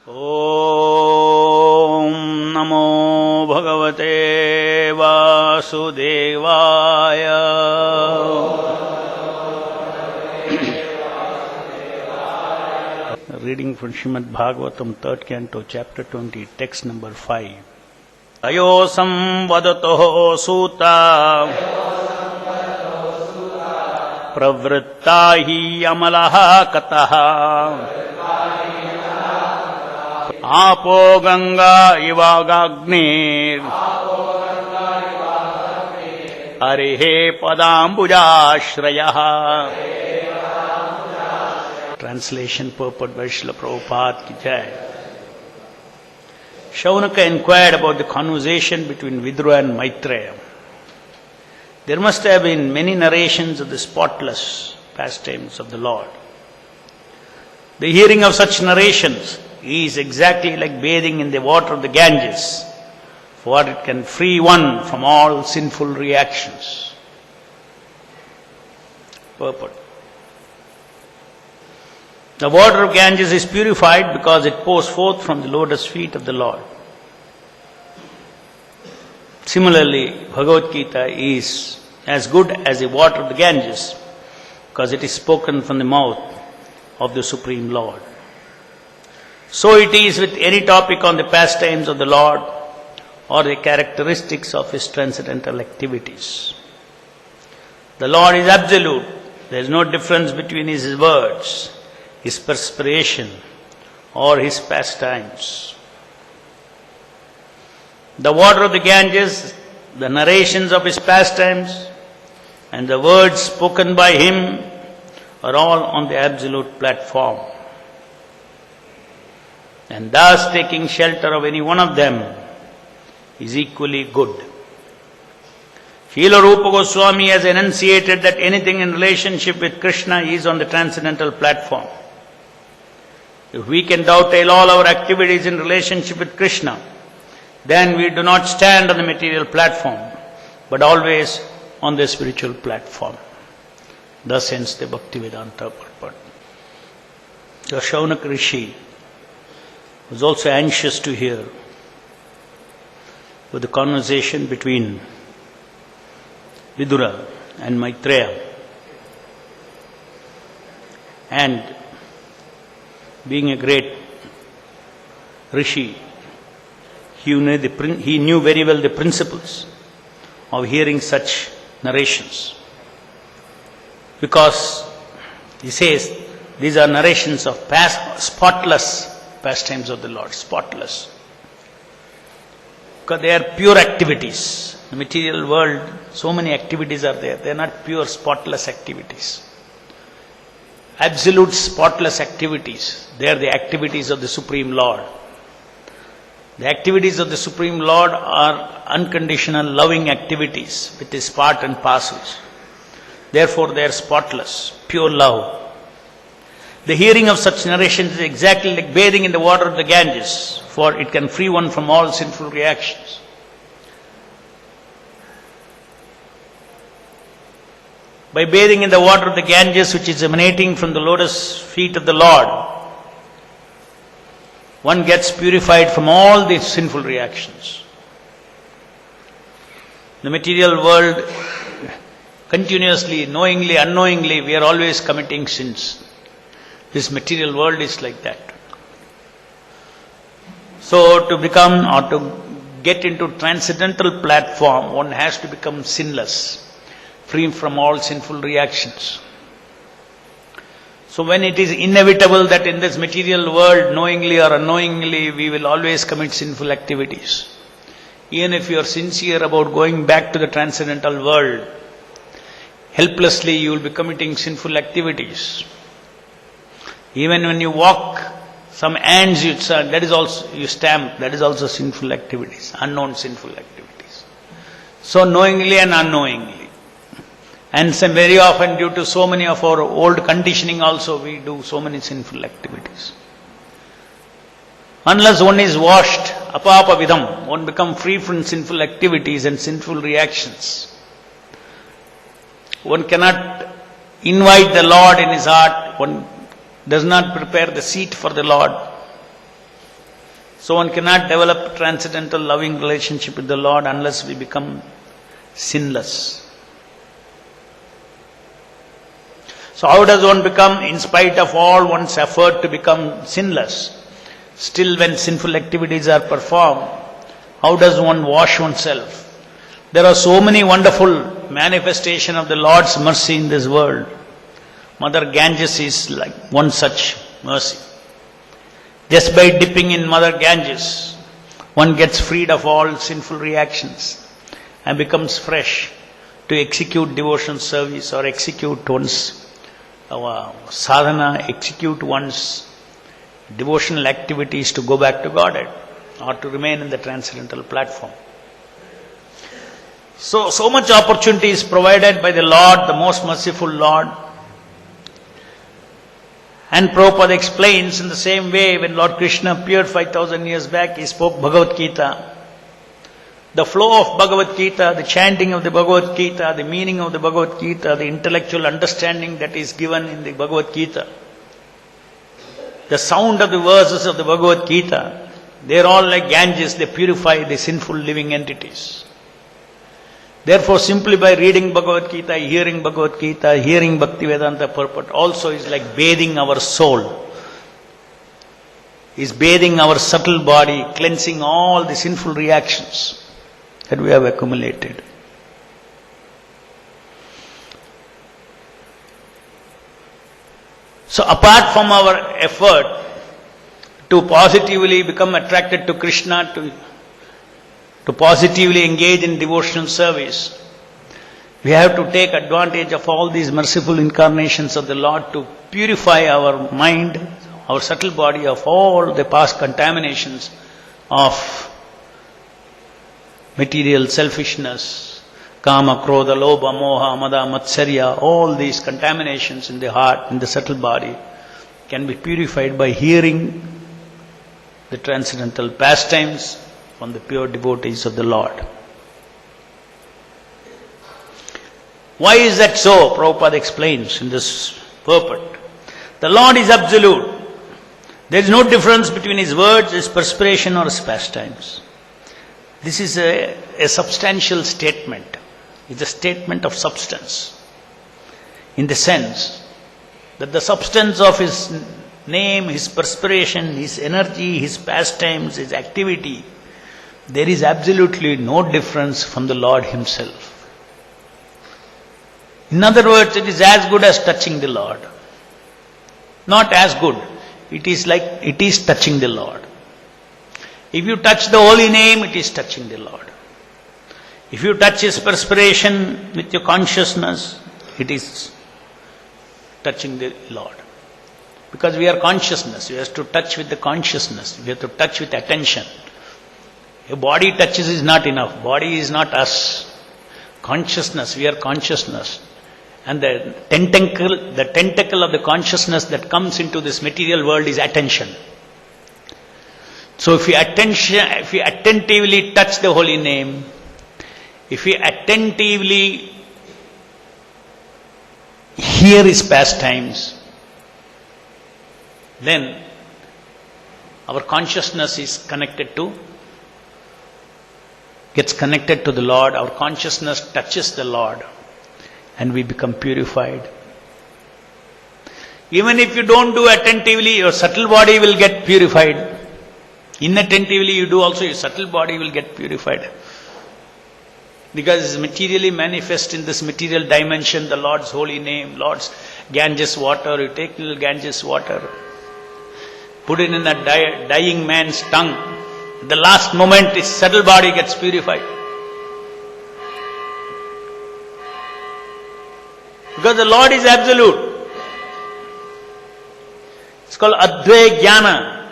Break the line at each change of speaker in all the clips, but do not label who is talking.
ॐ नमो भगवते वासुदेवाय। Reading from Srimad Bhagavatam, 3rd Canto, Chapter 20, Text number 5. Ayosam vadatoh sutta pravritta hi amalaha kataha आपो गंगा इवाग्निर हरिः पदाम्बुजाश्रयः। Translation purport by Srila Prabhupada ki jai. Shaunaka inquired about the conversation between Vidura and Maitreya. There must have been many narrations of the spotless pastimes of the Lord. The hearing of such narrations is exactly like bathing in the water of the Ganges, for it can free one from all sinful reactions. Purport. The water of Ganges is purified because it pours forth from the lotus feet of the Lord. Similarly, Bhagavad Gita is as good as the water of the Ganges because it is spoken from the mouth of the Supreme Lord. So it is with any topic on the pastimes of the Lord or the characteristics of His transcendental activities. The Lord is absolute. There is no difference between His words, His perspiration, or His pastimes. The water of the Ganges, the narrations of His pastimes, and the words spoken by Him are all on the absolute platform. And thus taking shelter of any one of them is equally good. Srila Rupa Goswami has enunciated that anything in relationship with Krishna is on the transcendental platform. If we can dovetail all our activities in relationship with Krishna, then we do not stand on the material platform, but always on the spiritual platform. Thus ends the Bhaktivedanta purport. The Shaunaka Rishi was also anxious to hear with the conversation between Vidura and Maitreya. And being a great Rishi, he knew very well the principles of hearing such narrations. Because he says these are narrations of spotless pastimes of the Lord, spotless. Because they are pure activities. The material world, so many activities are there. They are not pure, spotless activities. Absolute, spotless activities. They are the activities of the Supreme Lord. The activities of the Supreme Lord are unconditional, loving activities with His part and parcels. Therefore, they are spotless, pure love. The hearing of such narrations is exactly like bathing in the water of the Ganges, for it can free one from all sinful reactions. By bathing in the water of the Ganges, which is emanating from the lotus feet of the Lord, one gets purified from all these sinful reactions. The material world, continuously, knowingly, unknowingly, we are always committing sins. This material world is like that. So to become or to get into transcendental platform, one has to become sinless, free from all sinful reactions. So when it is inevitable that in this material world, knowingly or unknowingly, we will always commit sinful activities. Even if you are sincere about going back to the transcendental world, helplessly you will be committing sinful activities. Even when you walk, some ants that is also, you stamp, that is also sinful activities, unknown sinful activities. So knowingly and unknowingly. And very often due to so many of our old conditioning also, we do so many sinful activities. Unless one is washed, apapa vidham, one becomes free from sinful activities and sinful reactions. One cannot invite the Lord in his heart, one does not prepare the seat for the Lord. So one cannot develop transcendental loving relationship with the Lord unless we become sinless. So how does one become, in spite of all one's effort to become sinless, still when sinful activities are performed, how does one wash oneself? There are so many wonderful manifestations of the Lord's mercy in this world. Mother Ganges is like one such mercy. Just by dipping in Mother Ganges, one gets freed of all sinful reactions and becomes fresh to execute devotional service or execute one's sadhana, execute one's devotional activities to go back to Godhead or to remain in the transcendental platform. So much opportunity is provided by the Lord, the most merciful Lord. And Prabhupada explains in the same way when Lord Krishna appeared 5,000 years back, he spoke Bhagavad Gita. The flow of Bhagavad Gita, the chanting of the Bhagavad Gita, the meaning of the Bhagavad Gita, the intellectual understanding that is given in the Bhagavad Gita, the sound of the verses of the Bhagavad Gita, they are all like Ganges, they purify the sinful living entities. Therefore, simply by reading Bhagavad Gita, hearing Bhaktivedanta purport also is like bathing our soul, is bathing our subtle body, cleansing all the sinful reactions that we have accumulated. So apart from our effort to positively become attracted to Krishna, to positively engage in devotional service, we have to take advantage of all these merciful incarnations of the Lord to purify our mind, our subtle body of all the past contaminations of material selfishness, kama, krodha, lobha, moha, mada, matsarya, all these contaminations in the heart, in the subtle body, can be purified by hearing the transcendental pastimes from the pure devotees of the Lord. Why is that so? Prabhupada explains in this purport. The Lord is absolute. There is no difference between His words, His perspiration or His pastimes. This is a substantial statement. It's a statement of substance. In the sense that the substance of His name, His perspiration, His energy, His pastimes, His activity, there is absolutely no difference from the Lord Himself. In other words, it is as good as touching the Lord. Not as good. It is like it is touching the Lord. If you touch the holy name, it is touching the Lord. If you touch His perspiration with your consciousness, it is touching the Lord. Because we are consciousness. We have to touch with the consciousness. We have to touch with attention. Your body touches is not enough. Body is not us. Consciousness, we are consciousness. And the tentacle of the consciousness that comes into this material world is attention. So if we attentively touch the holy name, if we attentively hear His pastimes, then our consciousness is gets connected to the Lord, our consciousness touches the Lord, and we become purified. Even if you don't do attentively, your subtle body will get purified. Inattentively you do also, your subtle body will get purified. Because it's materially manifest in this material dimension, the Lord's holy name, Lord's Ganges water, you take little Ganges water, put it in a dying man's tongue. The last moment, his subtle body gets purified. Because the Lord is absolute. It's called Advaya Jnana.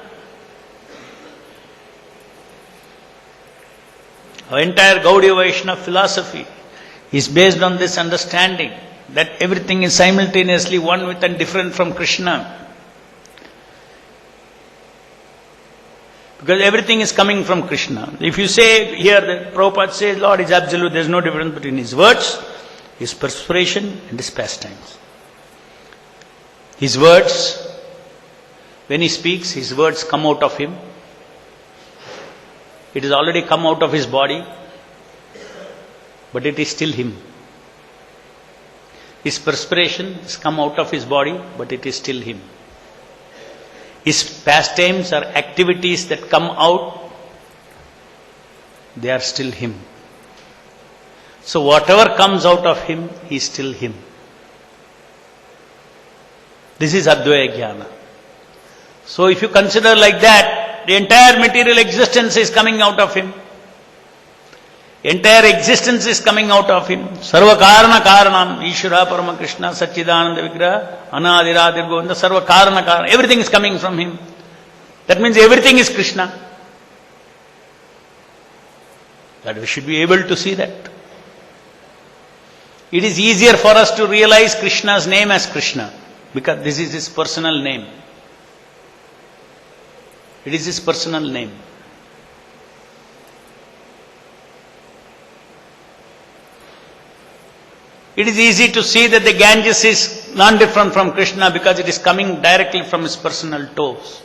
Our entire Gaudiya Vaishnava philosophy is based on this understanding that everything is simultaneously one with and different from Krishna. Because everything is coming from Krishna. If you say here that Prabhupada says Lord is absolute, there is no difference between His words, His perspiration and His pastimes. His words, when He speaks, His words come out of Him. It has already come out of his body, but it is still him. His perspiration has come out of his body, but it is still him. His pastimes or activities that come out, they are still him. So whatever comes out of him, he is still him. This is Advaya Jnana. So if you consider like that, the entire material existence is coming out of him. Entire existence is coming out of him. Sarva Karana Karanam, Ishvara Parama Krishna, Satchidananda Vigraha, Anadiradir Govinda, Sarva Karana Karanam. Everything is coming from him. That means everything is Krishna. That we should be able to see that. It is easier for us to realize Krishna's name as Krishna, because this is his personal name. It is his personal name. It is easy to see that the Ganges is non-different from Krishna because it is coming directly from his personal toes.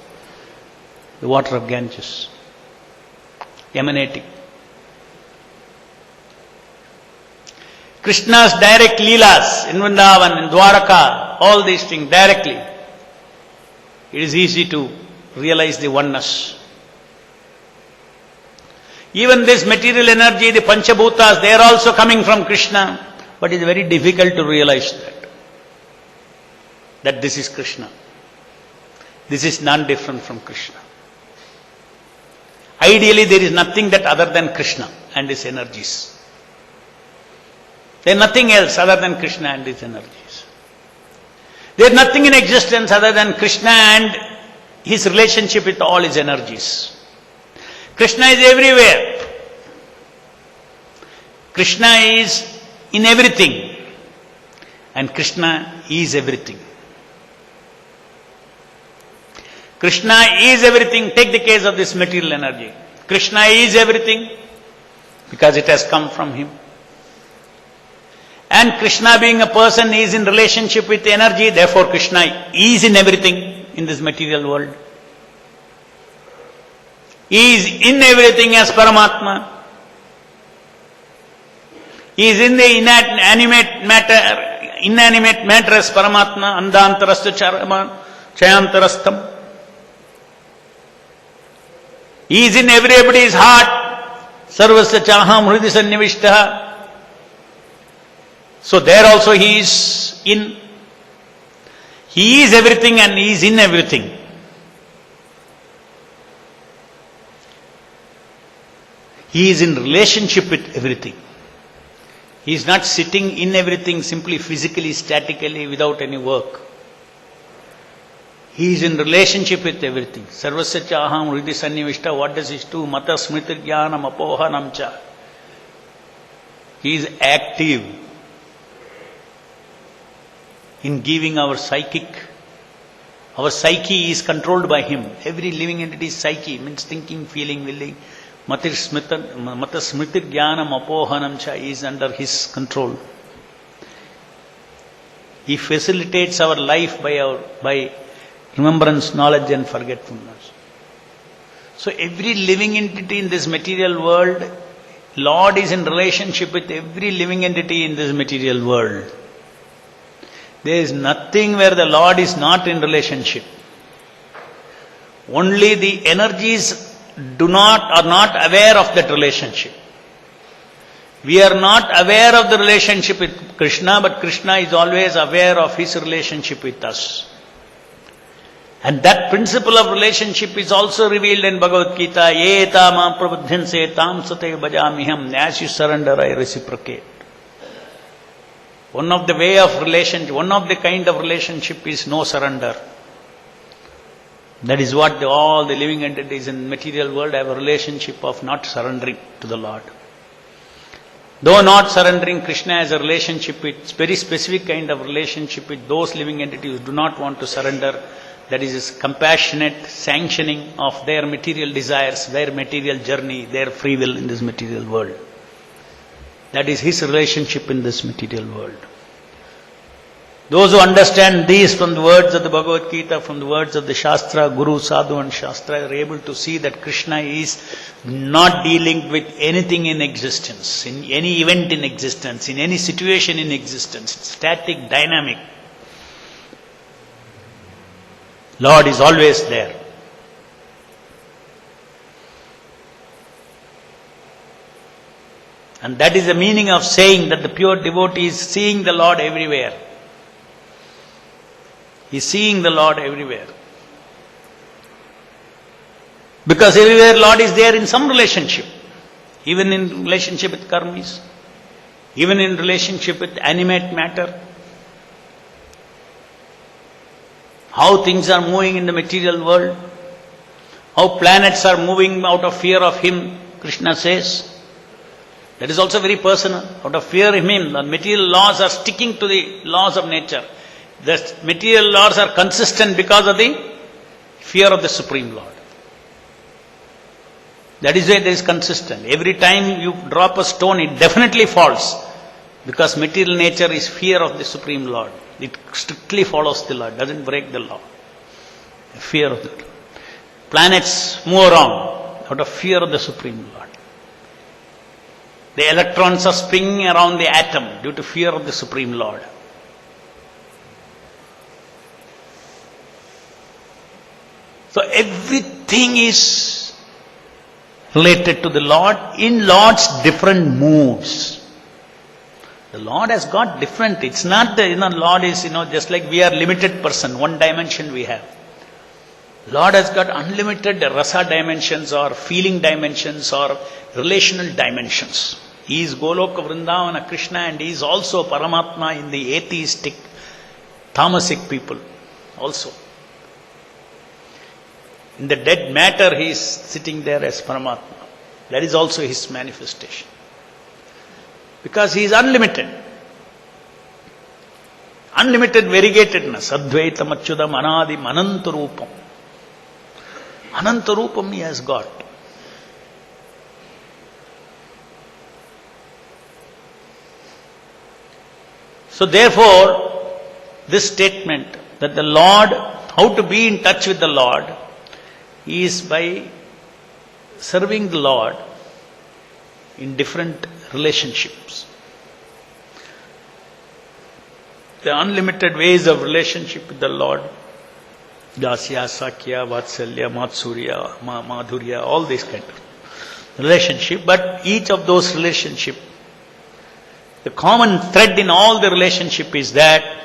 The water of Ganges, emanating. Krishna's direct leelas in Vrindavan, in Dwaraka, all these things directly. It is easy to realize the oneness. Even this material energy, the Panchabhutas, they are also coming from Krishna. But it is very difficult to realize that this is Krishna. This is non-different from Krishna. Ideally, there is nothing that other than Krishna and his energies. There is nothing else other than Krishna and his energies. There is nothing in existence other than Krishna and his relationship with all his energies. Krishna is everywhere. Krishna is in everything, and Krishna is everything. Krishna is everything. Take the case of this material energy. Krishna is everything because it has come from him. And Krishna, being a person, is in relationship with energy, therefore Krishna is in everything in this material world. He is in everything as Paramatma. He is in the inanimate matter as Paramatma, Andantarastha Chayantarastham. He is in everybody's heart, Sarvasya Chaham Hridi Sannivishtaha. So there also he is in. He is everything and he is in everything. He is in relationship with everything. He is not sitting in everything simply physically, statically, without any work. He is in relationship with everything. Sarvasya Chaham Hridi Sannivishta, what does he do? Mata Smriti Jnanam Apohanam Cha. He is active in giving our psychic. Our psyche is controlled by him. Every living entity's psyche means thinking, feeling, willing. Mata Smriti Jnanam Apohanam Cha is under his control. He facilitates our life by remembrance, knowledge and forgetfulness. So every living entity in this material world, Lord is in relationship with every living entity in this material world. There is nothing where the Lord is not in relationship. Only the energies are not aware of that relationship. We are not aware of the relationship with Krishna, but Krishna is always aware of his relationship with us. And that principle of relationship is also revealed in Bhagavad Gita. Ye tama prabudhyanse tam sate bhajamiham. As you surrender, I reciprocate. One of the way of relationship, one of the kind of relationship is no surrender. That is what all the living entities in the material world have a relationship of not surrendering to the Lord. Though not surrendering, Krishna has a relationship with, very specific kind of relationship with those living entities who do not want to surrender. That is his compassionate sanctioning of their material desires, their material journey, their free will in this material world. That is his relationship in this material world. Those who understand these from the words of the Bhagavad Gita, from the words of the Shastra, Guru, Sadhu and Shastra, are able to see that Krishna is not dealing with anything in existence, in any event in existence, in any situation in existence, static, dynamic. Lord is always there. And that is the meaning of saying that the pure devotee is seeing the Lord everywhere. He is seeing the Lord everywhere. Because everywhere Lord is there in some relationship. Even in relationship with karmis. Even in relationship with animate matter. How things are moving in the material world. How planets are moving out of fear of Him, Krishna says. That is also very personal. Out of fear of Him, the material laws are sticking to the laws of nature. The material laws are consistent because of the fear of the Supreme Lord. That is why there is consistent. Every time you drop a stone, it definitely falls. Because material nature is fear of the Supreme Lord. It strictly follows the law, doesn't break the law. Fear of the Lord. Planets move around out of fear of the Supreme Lord. The electrons are spinning around the atom due to fear of the Supreme Lord. So everything is related to the Lord in Lord's different moods. The Lord has got different, it's not the, Lord is, just like we are limited person, one dimension we have. Lord has got unlimited rasa dimensions or feeling dimensions or relational dimensions. He is Goloka Vrindavana Krishna and He is also Paramatma in the atheistic, tamasic people also. In the dead matter, He is sitting there as Paramatma. That is also His manifestation. Because He is unlimited. Unlimited variegatedness. Advaitam Achyudam Anadim Anantarupam. Anantarupam He has got. So therefore, this statement that the Lord, how to be in touch with the Lord, is by serving the Lord in different relationships. The unlimited ways of relationship with the Lord, Dasya, Sakya, Vatsalya, Matsurya, Madhurya, all these kind of relationship. But each of those relationship, the common thread in all the relationship is that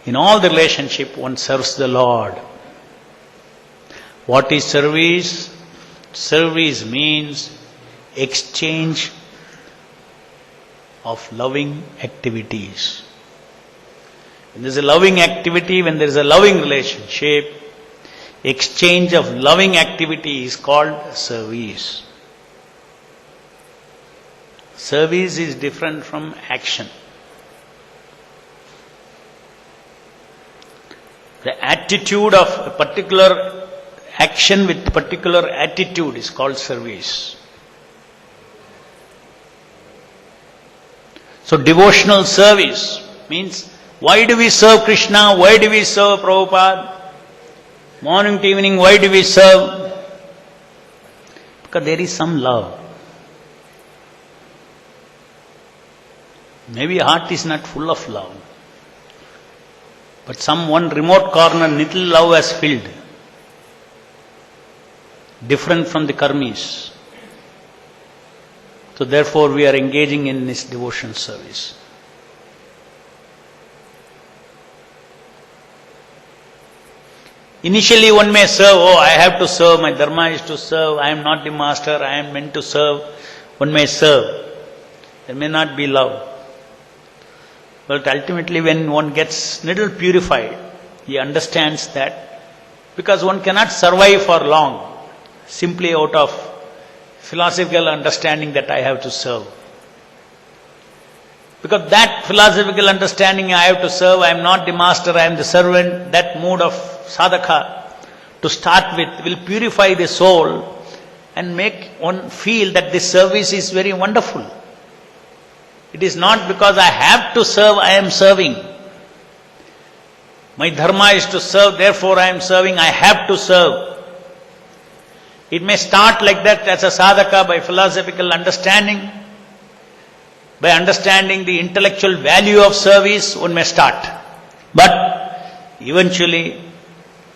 in all the relationship one serves the Lord. What is service? Service means exchange of loving activities. When there is a loving activity, when there is a loving relationship, exchange of loving activity is called service. Service is different from action. The attitude of a particular action with particular attitude is called service. So devotional service means, why do we serve Krishna? Why do we serve Prabhupada? Morning to evening, why do we serve? Because there is some love. Maybe heart is not full of love. But some one remote corner, little love has filled. Different from the karmis. So therefore we are engaging in this devotion service. Initially one may serve, I have to serve, my dharma is to serve, I am not the master, I am meant to serve. One may serve. There may not be love. But ultimately when one gets little purified, he understands that because one cannot survive for long simply out of philosophical understanding that I have to serve. Because that philosophical understanding, I have to serve, I am not the master, I am the servant, that mood of sadhaka to start with will purify the soul and make one feel that this service is very wonderful. It is not because I have to serve, I am serving. My dharma is to serve, therefore I am serving, I have to serve. It may start like that as a sadhaka by philosophical understanding. By understanding the intellectual value of service, one may start. But eventually,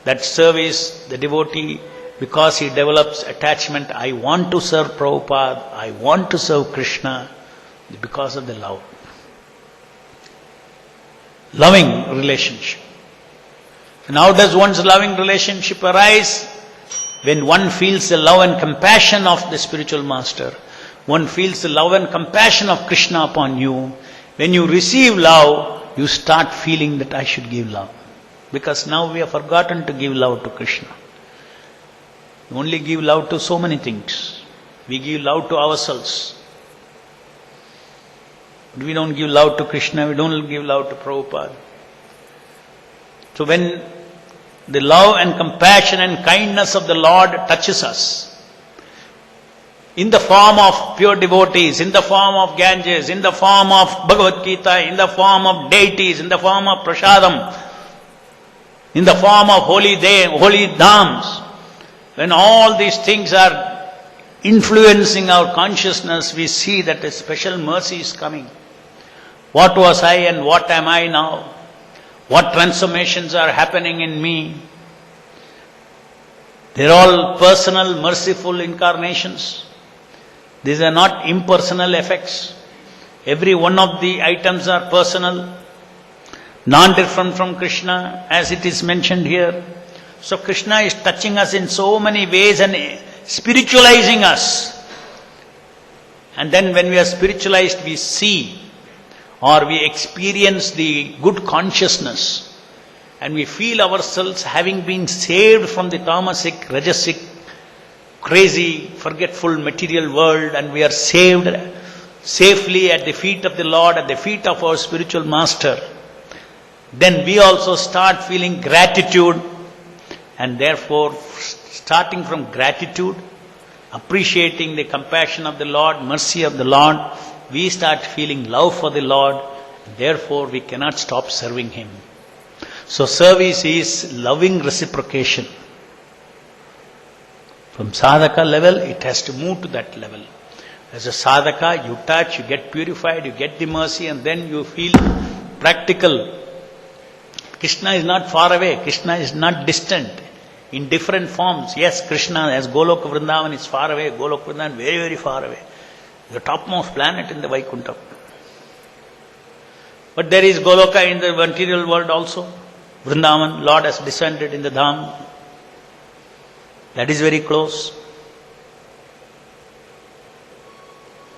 that service, the devotee, because he develops attachment, I want to serve Prabhupada, I want to serve Krishna, because of the love. Loving relationship. And how does one's loving relationship arise? When one feels the love and compassion of the spiritual master, one feels the love and compassion of Krishna upon you. When you receive love, you start feeling that I should give love. Because now we have forgotten to give love to Krishna. We only give love to so many things. We give love to ourselves. But we don't give love to Krishna, we don't give love to Prabhupada. So when the love and compassion and kindness of the Lord touches us, in the form of pure devotees, in the form of Ganges, in the form of Bhagavad Gita, in the form of deities, in the form of prasadam, in the form of holy dhams, when all these things are influencing our consciousness, we see that a special mercy is coming. What was I and what am I now? What transformations are happening in me? They are all personal, merciful incarnations. These are not impersonal effects. Every one of the items are personal, non-different from Krishna, as it is mentioned here. So Krishna is touching us in so many ways and spiritualizing us. And then when we are spiritualized, we see or we experience the good consciousness and we feel ourselves having been saved from the tamasic, rajasic, crazy, forgetful material world, and we are saved safely at the feet of the Lord, at the feet of our spiritual master. Then we also start feeling gratitude, and therefore starting from gratitude, appreciating the compassion of the Lord, mercy of the Lord, we start feeling love for the Lord, therefore we cannot stop serving Him. So service is loving reciprocation. From sadhaka level, it has to move to that level. As a sadhaka, you touch, you get purified, you get the mercy, and then you feel practical. Krishna is not far away, Krishna is not distant, in different forms. Yes, Krishna as Goloka Vrindavan is far away, Goloka Vrindavan very, very far away. The topmost planet in the Vaikuntha. But there is Goloka in the material world also. Vrindavan, Lord has descended in the Dham. That is very close.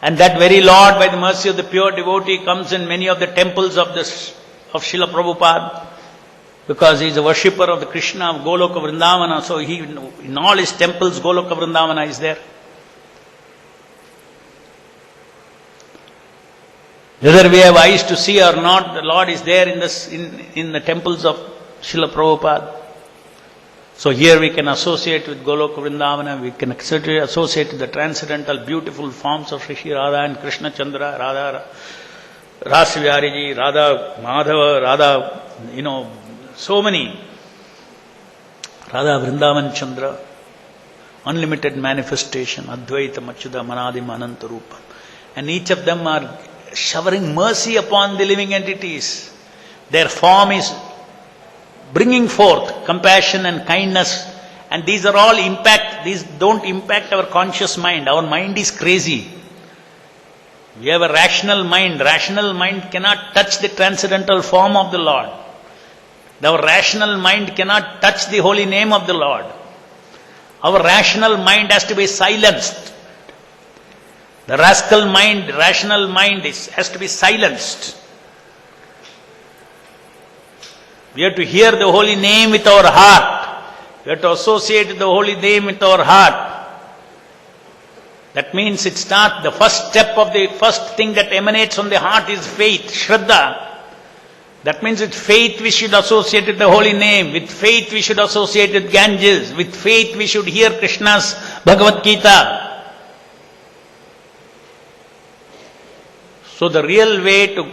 And that very Lord, by the mercy of the pure devotee, comes in many of the temples of Srila Prabhupada, because he is a worshipper of the Krishna of Goloka Vrindavana. So he, in all his temples, Goloka Vrindavana is there. Whether we have eyes to see or not, the Lord is there in the temples of Srila Prabhupada. So here we can associate with Goloka Vrindavana, we can associate with the transcendental beautiful forms of Shri Radha and Krishna Chandra, Radha Rasivyariji, Radha Madhava, Radha, so many. Radha Vrindavan Chandra, unlimited manifestation, Advaita Machuda Manadim Ananta Rupa. And each of them are showering mercy upon the living entities. Their form is bringing forth compassion and kindness, and these are all these don't impact our conscious mind. Our mind is crazy. We have a rational mind. Rational mind cannot touch the transcendental form of the Lord. Our rational mind cannot touch the holy name of the Lord. Our rational mind has to be silenced. The rational mind has to be silenced. We have to hear the holy name with our heart. We have to associate the holy name with our heart. That means the first step of the first thing that emanates from the heart is faith, Shraddha. That means with faith we should associate with the holy name. With faith we should associate with Ganges. With faith we should hear Krishna's Bhagavad Gita. So the real way to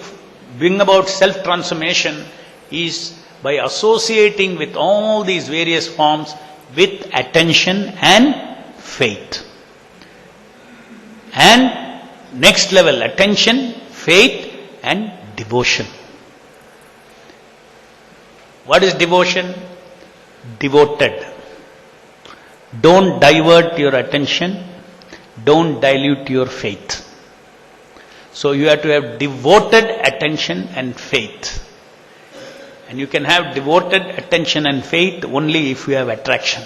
bring about self-transformation is by associating with all these various forms with attention and faith. And next level, attention, faith and devotion. What is devotion? Devoted. Don't divert your attention. Don't dilute your faith. So you have to have devoted attention and faith. And you can have devoted attention and faith only if you have attraction.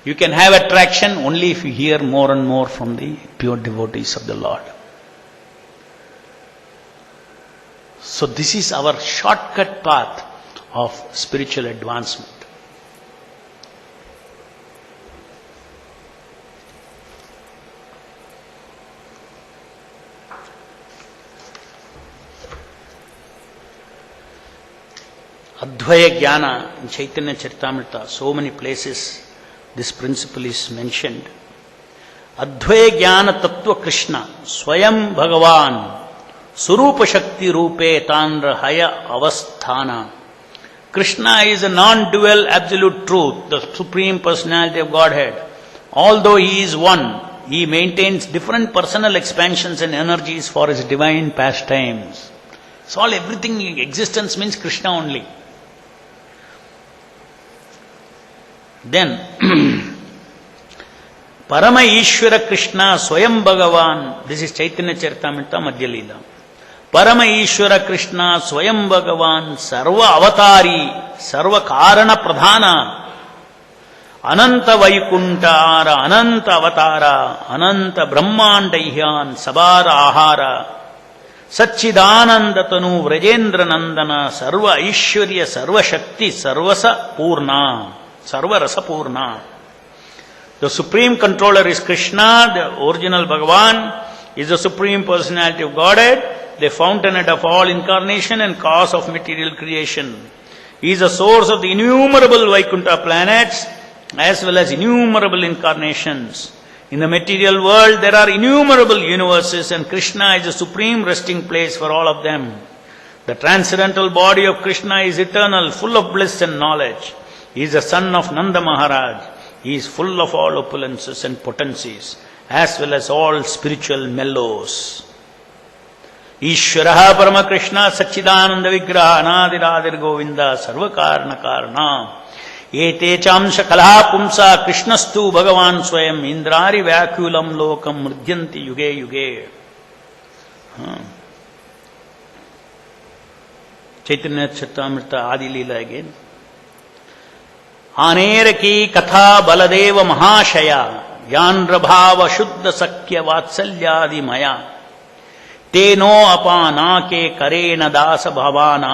You can have attraction only if you hear more and more from the pure devotees of the Lord. So this is our shortcut path of spiritual advancement. Advaya Jnana in Chaitanya Charitamrita, so many places this principle is mentioned. Advaya Jnana Tattva Krishna, Swayam Bhagavan, Surupa Shakti Rupe Tandra Haya Avasthana. Krishna is a non-dual absolute truth, the Supreme Personality of Godhead. Although He is one, He maintains different personal expansions and energies for His divine pastimes. So all everything in existence means Krishna only. Then, Parama Ishvara Krishna Swayam Bhagavan, this is Chaitanya Charitamrita Madhya Leela. Parama Ishvara Krishna Swayam Bhagavan Sarva Avatari Sarva Karana Pradhana Ananta Vaikuntara Ananta Avatara Ananta Brahmanda Ihyan Sabara Ahara Satchidananda Tanu Vrajendra Nandana Sarva Ishwarya Sarva Shakti Sarvasa Purna Sarva Rasa Purna. The Supreme Controller is Krishna, the original Bhagavan is the Supreme Personality of Godhead, the fountainhead of all incarnation and cause of material creation. He is the source of the innumerable Vaikuntha planets as well as innumerable incarnations. In the material world there are innumerable universes and Krishna is the supreme resting place for all of them. The transcendental body of Krishna is eternal, full of bliss and knowledge. He is the son of Nanda Maharaj. He is full of all opulences and potencies, as well as all spiritual mellows. Ishvaraha Parama Krishna Satchidananda Vigraha Anadiradir Govinda Sarvakarna Karna Ete Chamsha Kalaha Pumsa Krishnastu Bhagavan Swayam Indrari Vyakulam Lokam Mridyanti Yuge Yuge. Chaitanya Charitamrita Adi Leela again. Aner की कथा बलदेव महाशया ज्ञान भाव शुद्ध सख्य वात्सल्यादि मया तेनो अपाना के करेण दास भवाना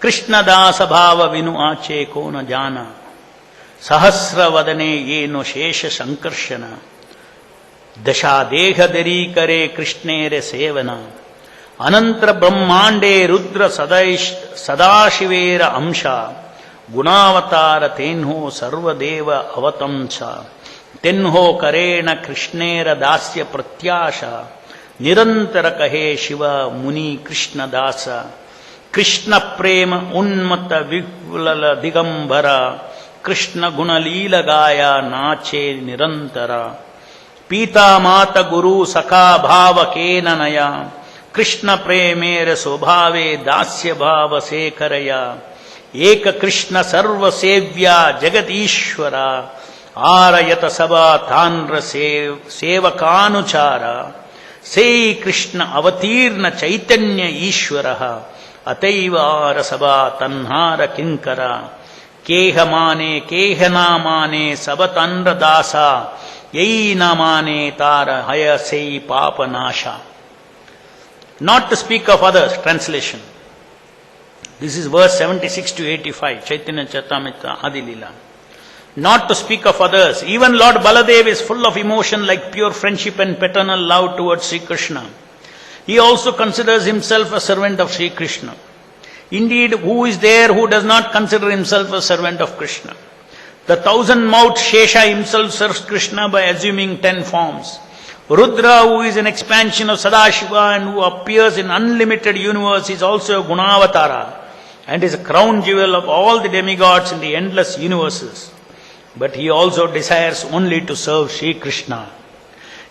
कृष्ण दास भाव विनु आचे को न जाना सहस्र वदने ये नो शेष संकर्षण दशा देह दरी करे कृष्णेर सेवना अनंतर ब्रह्मांडे रुद्र सदाशिवेर अंशा गुणावतार तेन्हो सर्वदेव अवतंस तेन्हो करेण कृष्णेर दास्य प्रत्याशा निरंतर कहे शिव मुनि कृष्ण दास कृष्ण प्रेम उन्मत्त विपुल दिगंबर कृष्ण गुणलील गाया नाचे निरंतर पीता मात गुरु सखा भाव के नया कृष्ण प्रेमेर स्वभावे दास्य भाव शेखरया एक कृष्ण सर्व सेव्या जगत ईश्वरा आरयत सभा तान्र सेवकानुचारा से कृष्ण अवतीर्ण चैतन्य ईश्वर अतैव आर सभा तन्हार किंकरा केह ना माने सब तन्र दासा यही न माने तार हय से पाप नाशा. Not to speak of others, translation. This is verse 76 to 85, Chaitanya Charitamrita Adi Leela. Not to speak of others, even Lord Baladev is full of emotion like pure friendship and paternal love towards Sri Krishna. He also considers himself a servant of Sri Krishna. Indeed, who is there who does not consider himself a servant of Krishna? The 1,000-mouthed Shesha himself serves Krishna by assuming 10 forms. Rudra, who is an expansion of Sadashiva and who appears in unlimited universe, is also a Gunavatara. and is a crown jewel of all the demigods in the endless universes. But he also desires only to serve Sri Krishna.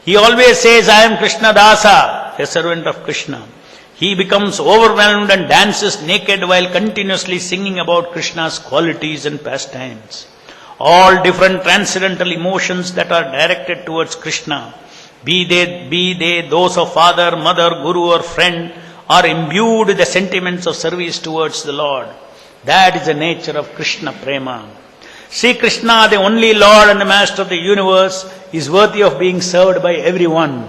He always says, I am Krishna Dasa, a servant of Krishna. He becomes overwhelmed and dances naked while continuously singing about Krishna's qualities and pastimes. All different transcendental emotions that are directed towards Krishna, be they those of father, mother, guru or friend, are imbued with the sentiments of service towards the Lord. That is the nature of Krishna Prema. Sri Krishna, the only Lord and the Master of the universe, is worthy of being served by everyone.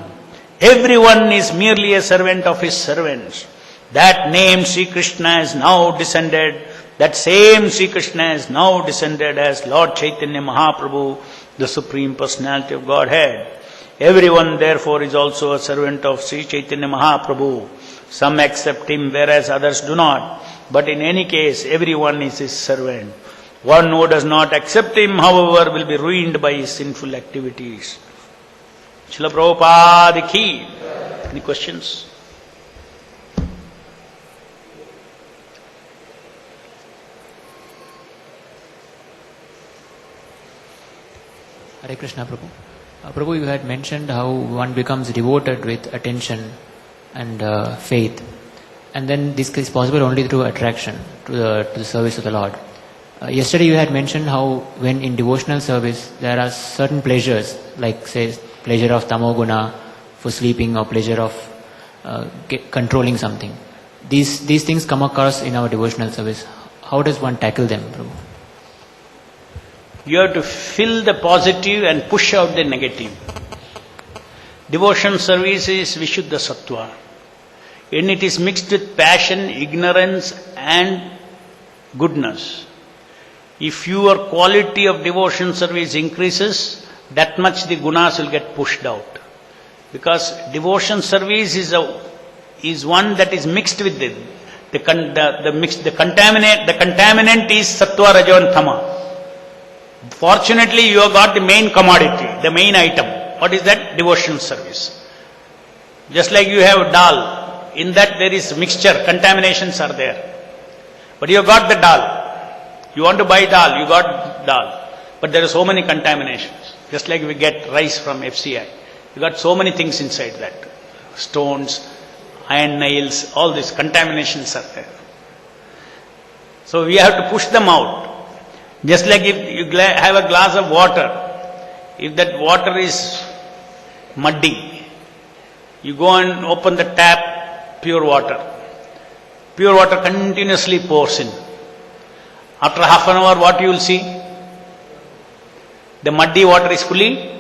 Everyone is merely a servant of his servants. That name Sri Krishna is now descended. That same Sri Krishna is now descended as Lord Chaitanya Mahaprabhu, the Supreme Personality of Godhead. Everyone therefore is also a servant of Sri Chaitanya Mahaprabhu. Some accept him whereas others do not. But in any case, everyone is his servant. One who does not accept him, however, will be ruined by his sinful activities. Srila Prabhupada ki. Any questions?
Hare Krishna, Prabhu. Prabhu, you had mentioned how one becomes devoted with attention and faith, and then this is possible only through attraction to the service of the Lord. Yesterday you had mentioned how when in devotional service there are certain pleasures, like say pleasure of tamoguna for sleeping or pleasure of controlling something. These things come across in our devotional service. How does one tackle them, Prabhu?
You have to fill the positive and push out the negative. Devotion service is Vishuddha Sattva. When it is mixed with passion, ignorance and goodness, if your quality of devotion service increases, that much the gunas will get pushed out. Because devotion service is one that is mixed with the contaminant is Sattva, Rajo and Tama. Fortunately, you have got the main commodity, the main item. What is that? Devotion service. Just like you have dal, in that there is mixture, contaminations are there. But you have got the dal. You want to buy dal, you got dal. But there are so many contaminations. Just like we get rice from FCI. You got so many things inside that. Stones, iron nails, all these contaminations are there. So we have to push them out. Just like if you have a glass of water, if that water is muddy, you go and open the tap, pure water. Pure water continuously pours in. After half an hour, what you will see? The muddy water is fully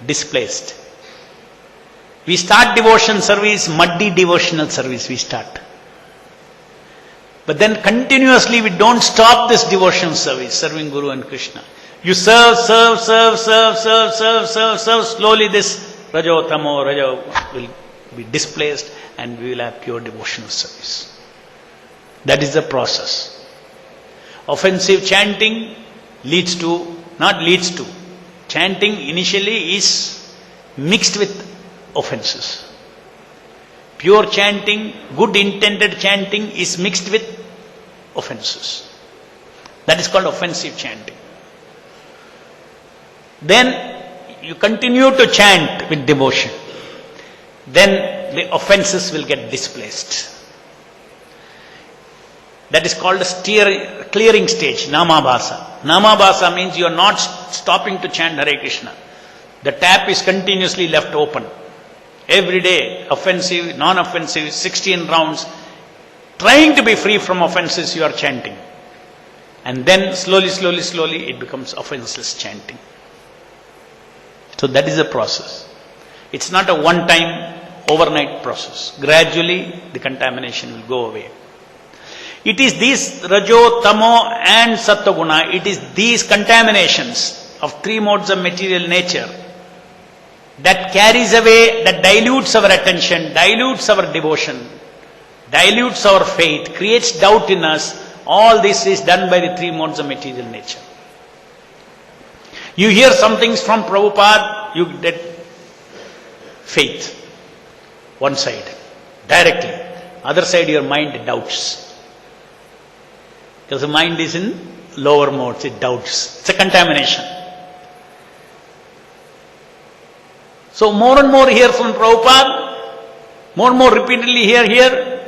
displaced. We start devotion service, muddy devotional service we start. But then continuously we don't stop this devotion service, serving Guru and Krishna. You serve, slowly this Rajo, Tamo, Rajo will be displaced and we will have pure devotional service. That is the process. Offensive chanting chanting initially is mixed with offenses. Pure chanting, good intended chanting is mixed with offenses. That is called offensive chanting. Then you continue to chant with devotion. Then the offenses will get displaced. That is called a clearing stage, Namabhasa. Namabhasa means you are not stopping to chant Hare Krishna. The tap is continuously left open. Every day, offensive, non-offensive, 16 rounds, trying to be free from offenses you are chanting. And then slowly it becomes offenses chanting. So that is the process. It's not a one-time, overnight process. Gradually, the contamination will go away. It is these Rajo, Tamo and Sattva-guna, it is these contaminations of three modes of material nature that carries away, that dilutes our attention, dilutes our devotion, dilutes our faith, creates doubt in us. All this is done by the three modes of material nature. You hear some things from Prabhupada, you get faith. One side, directly. Other side, your mind doubts. Because the mind is in lower modes, it doubts. It's a contamination. So more and more hear from Prabhupada, more and more repeatedly hear,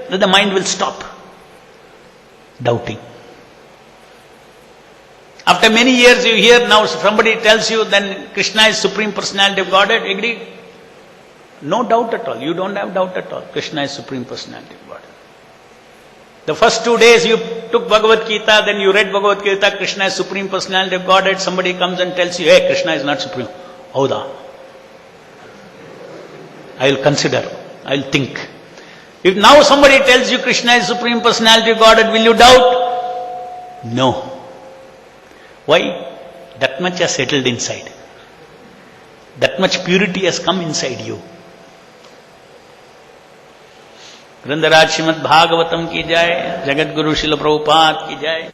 that the mind will stop doubting. After many years you hear, now somebody tells you then Krishna is Supreme Personality of Godhead, agree? No doubt at all. You don't have doubt at all. Krishna is Supreme Personality of Godhead. The first 2 days you took Bhagavad Gita, then you read Bhagavad Gita, Krishna is Supreme Personality of Godhead, somebody comes and tells you, hey, Krishna is not Supreme. Howda. I will consider, I will think. If now somebody tells you Krishna is Supreme Personality of Godhead, will you doubt? No. Why? That much has settled inside. That much purity has come inside you. ग्रंथराज Shrimad Bhagavatam की जय, जगत गुरु श्रील प्रभुपाद की जय।